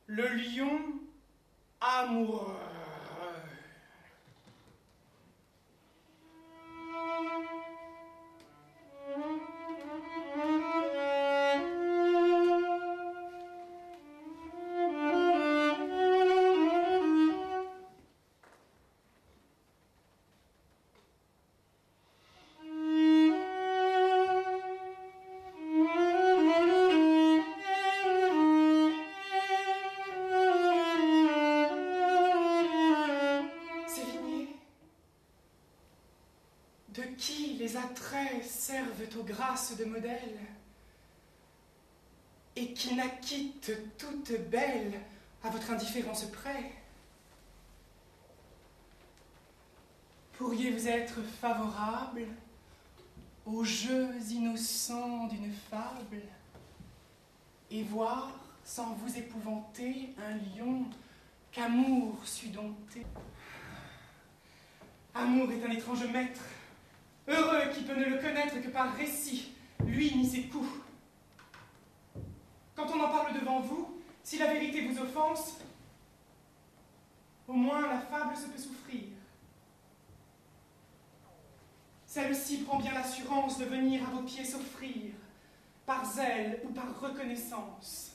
Le lion amoureux. De qui les attraits servent aux grâces de modèles, et qui n'acquitte toute belle à votre indifférence près? Pourriez-vous être favorable aux jeux innocents d'une fable, et voir, sans vous épouvanter, un lion qu'amour sut dompter? Amour est un étrange maître, heureux qui peut ne le connaître que par récit, lui ni ses coups. Quand on en parle devant vous, si la vérité vous offense, au moins la fable se peut souffrir. Celle-ci prend bien l'assurance de venir à vos pieds s'offrir, par zèle ou par reconnaissance.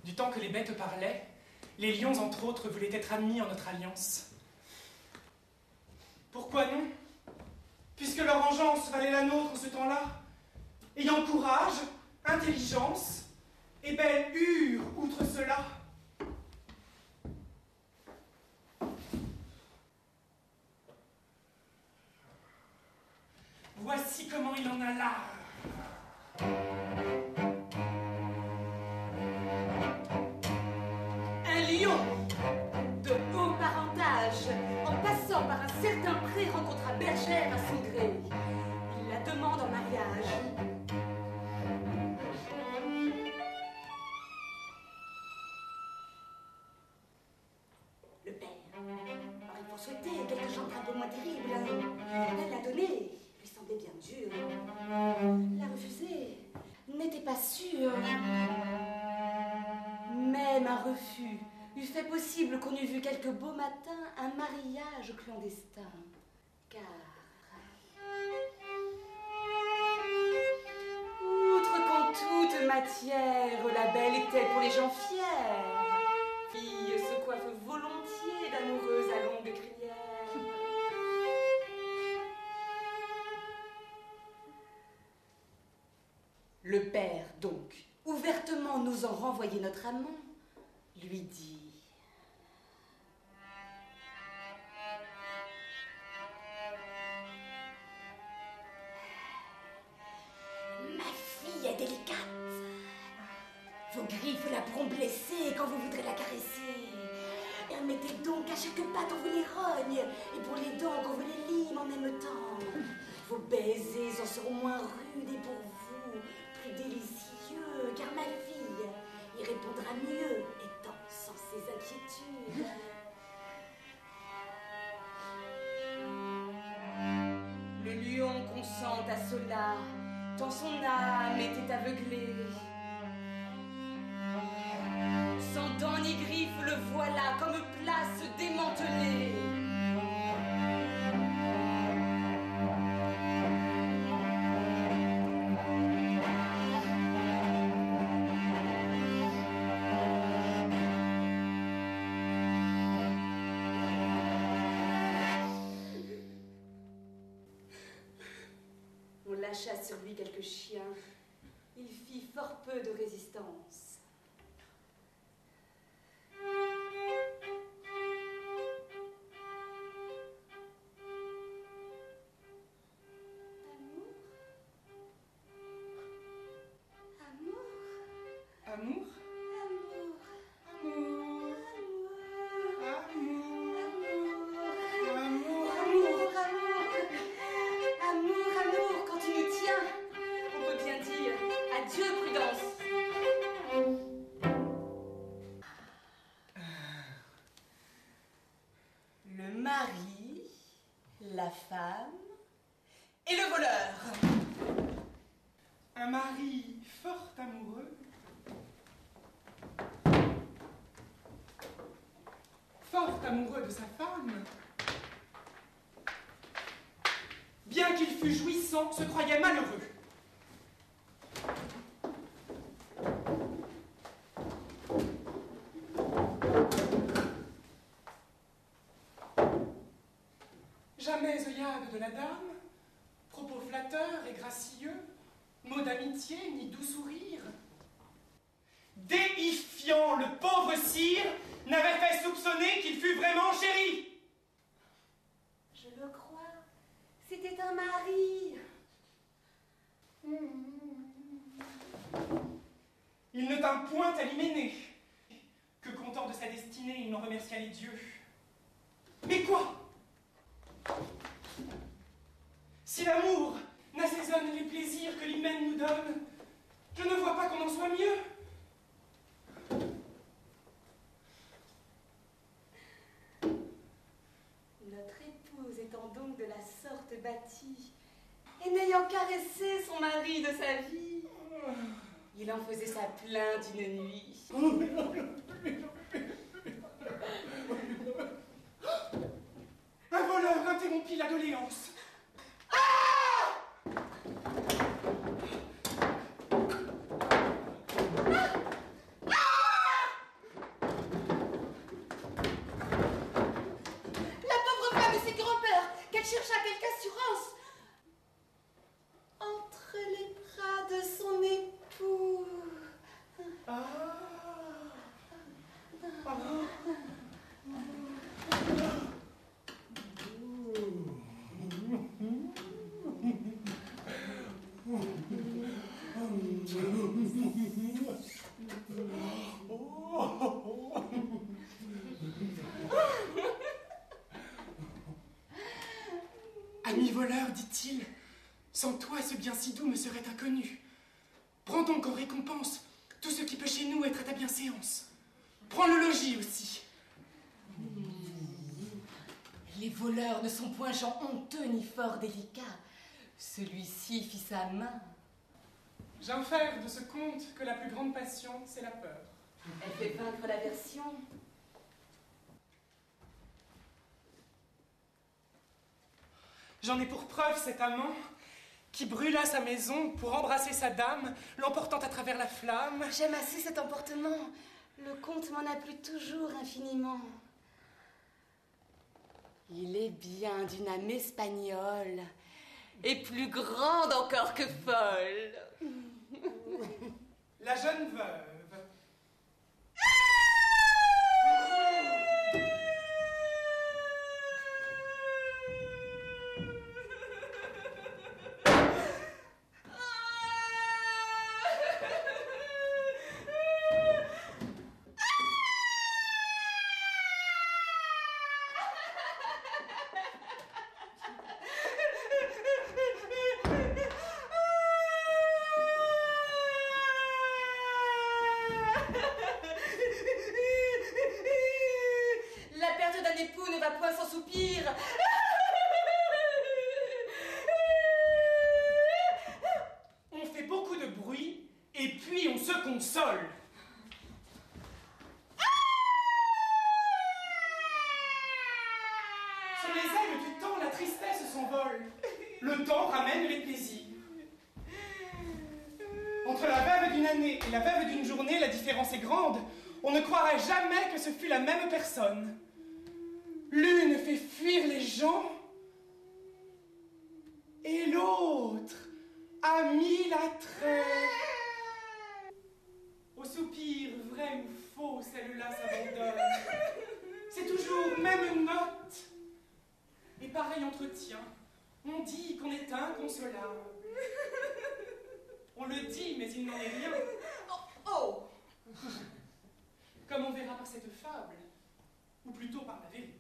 Du temps que les bêtes parlaient, les lions, entre autres, voulaient être admis en notre alliance. Pourquoi non? Puisque leur vengeance valait la nôtre en ce temps-là, ayant courage, intelligence et belle hure outre cela. Voici comment il en a l'art. De haut parentage, en passant par un certain pré, rencontra bergère à son gré. Il la demande en mariage. Le père aurait pour souhaiter quelque chose d'un peu moins terrible. Elle l'a donné, lui semblait bien dur. La refuser n'était pas sûr. Même un refus eût fait possible qu'on eût vu quelque beau matin un mariage clandestin. Car, outre qu'en toute matière, la belle était pour les gens fiers, fille se coiffe volontiers d'amoureuse à longue crinière. Le père, donc, ouvertement n'osant renvoyer notre amant, lui dit: ma fille est délicate. Vos griffes la pourront blesser quand vous voudrez la caresser. Permettez donc qu'à chaque patte on vous les rogne, et pour les dents qu'on vous les lime en même temps. Vos baisers en seront moins rudes et pour vous plus délicieux, car ma fille y répondra mieux, étant sans ses inquiétudes. Le lion consent à cela, tant son âme était aveuglée. Sans dents ni griffes, le voilà comme place démantelée. On lâcha sur lui quelques chiens. Il fit fort peu de résistance. Amour? Amour, Amour? amour, Amour? amour, Amour? amour, amour, amour, amour, quand il nous dame et le voleur. Un mari fort amoureux, de sa femme, bien qu'il fût jouissant, se croyait malheureux. Jamais œillade de la dame, propos flatteurs et gracieux, mots d'amitié ni doux sourire. Déifiant le pauvre sire, n'avait fait soupçonner qu'il fût vraiment chéri. Je le crois, c'était un mari. Il ne tint point à l'hyménée, que content de sa destinée, il n'en remercia les dieux. Mais quoi? Si l'amour n'assaisonne les plaisirs que l'hymen nous donne, je ne vois pas qu'on en soit mieux. Notre épouse étant donc de la sorte bâtie, et n'ayant caressé son mari de sa vie, il en faisait sa plainte une nuit. Un voleur interrompit la doléance. Chercha quelque assurance entre les bras de son époux. Ami voleur, dit-il, sans toi ce bien si doux me serait inconnu. Prends donc en récompense tout ce qui peut chez nous être à ta bienséance. Prends le logis aussi. Les voleurs ne sont point gens honteux ni fort délicats. Celui-ci fit sa main. J'infère de ce conte que la plus grande passion, c'est la peur. Elle fait vaincre l'aversion. J'en ai pour preuve cet amant qui brûla sa maison pour embrasser sa dame, l'emportant à travers la flamme. J'aime assez cet emportement. Le comte m'en a plu toujours infiniment. Il est bien d'une âme espagnole et plus grande encore que folle. La jeune veuve. On fait beaucoup de bruit et puis on se console. Sur les ailes du temps, la tristesse s'envole. Le temps ramène les plaisirs. Entre la veuve d'une année et la veuve d'une journée, la différence est grande. On ne croirait jamais que ce fût la même personne. L'une fait fuir les gens et l'autre a mis l'attrait. Au soupir, vrai ou faux, celle-là s'abandonne. C'est toujours même note. Et pareil entretien, on dit qu'on est inconsolable. On le dit, mais il n'en est rien. Oh! Comme on verra par cette fable, ou plutôt par la vérité.